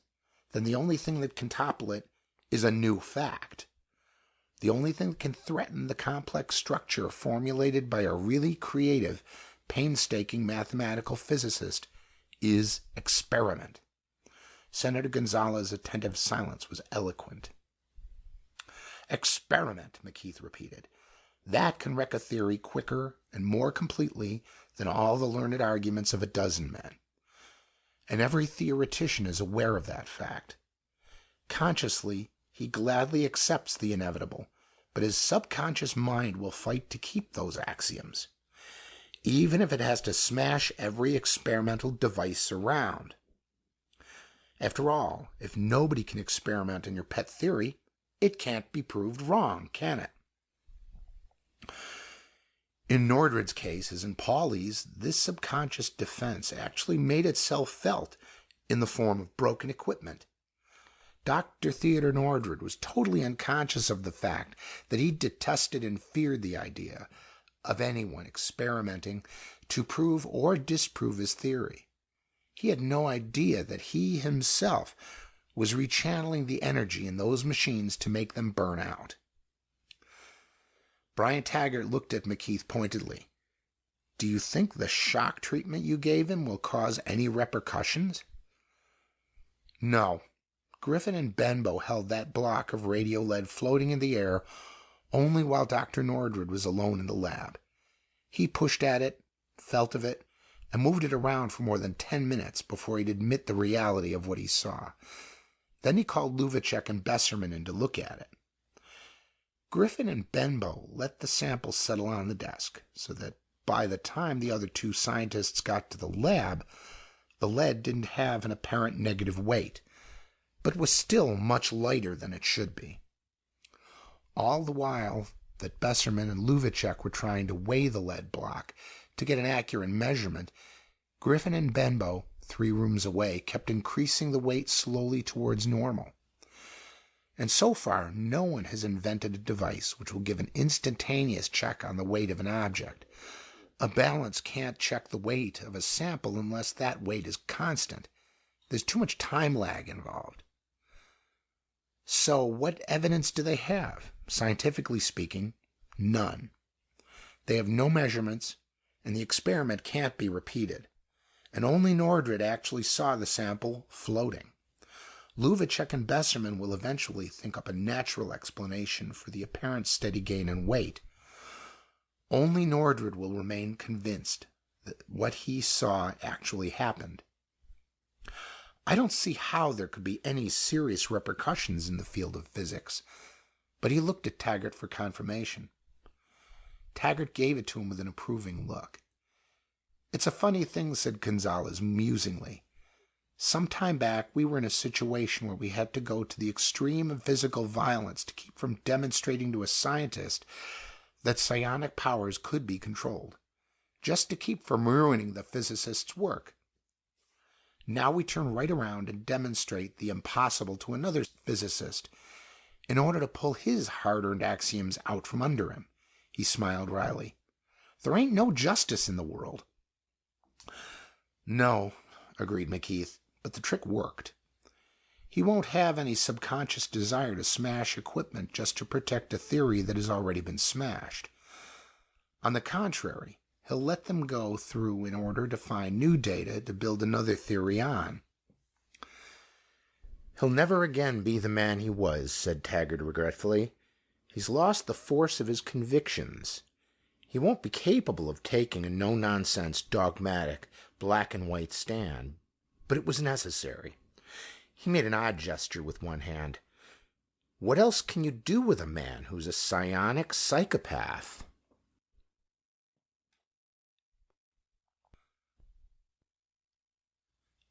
then the only thing that can topple it is a new fact. The only thing that can threaten the complex structure formulated by a really creative, painstaking mathematical physicist is experiment. Senator Gonzalez's attentive silence was eloquent. "Experiment," McKeith repeated. "That can wreck a theory quicker and more completely than all the learned arguments of a dozen men. And every theoretician is aware of that fact. Consciously, he gladly accepts the inevitable, but his subconscious mind will fight to keep those axioms, even if it has to smash every experimental device around. After all, if nobody can experiment on your pet theory, it can't be proved wrong, can it?" In Nordred's case, as in Pauli's, this subconscious defense actually made itself felt in the form of broken equipment. Dr. Theodore Nordred was totally unconscious of the fact that he detested and feared the idea of anyone experimenting to prove or disprove his theory. He had no idea that he himself was rechanneling the energy in those machines to make them burn out. Brian Taggart looked at McKeith pointedly. "Do you think the shock treatment you gave him will cause any repercussions?" "No." Griffin and Benbow held that block of radio lead floating in the air only while Dr. Nordred was alone in the lab. He pushed at it, felt of it, and moved it around for more than 10 minutes before he'd admit the reality of what he saw. Then he called Luvacek and Besserman in to look at it. Griffin and Benbow let the sample settle on the desk, so that by the time the other two scientists got to the lab, the lead didn't have an apparent negative weight, but was still much lighter than it should be. All the while that Besserman and Luvacek were trying to weigh the lead block to get an accurate measurement, Griffin and Benbow, 3 rooms away, kept increasing the weight slowly towards normal. And so far, no one has invented a device which will give an instantaneous check on the weight of an object. A balance can't check the weight of a sample unless that weight is constant. There's too much time lag involved. So what evidence do they have? Scientifically speaking, none. They have no measurements, and the experiment can't be repeated. And only Nordred actually saw the sample floating. Luvacek and Besserman will eventually think up a natural explanation for the apparent steady gain in weight. Only Nordred will remain convinced that what he saw actually happened. I don't see how there could be any serious repercussions in the field of physics. but he looked at Taggart for confirmation. Taggart gave it to him with an approving look. "It's a funny thing," said Gonzalez musingly. "Some time back we were in a situation where we had to go to the extreme of physical violence to keep from demonstrating to a scientist that psionic powers could be controlled, just to keep from ruining the physicist's work. Now we turn right around and demonstrate the impossible to another physicist in order to pull his hard-earned axioms out from under him." He smiled wryly. "There ain't no justice in the world." "No," agreed McKeith, "but the trick worked. He won't have any subconscious desire to smash equipment just to protect a theory that has already been smashed. On the contrary, he'll let them go through in order to find new data to build another theory on." "He'll never again be the man he was," said Taggart regretfully. "He's lost the force of his convictions. He won't be capable of taking a no-nonsense, dogmatic, black-and-white stand. But it was necessary." He made an odd gesture with one hand. "What else can you do with a man who's a psionic psychopath?"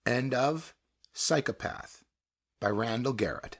End of Psychopath by Randall Garrett.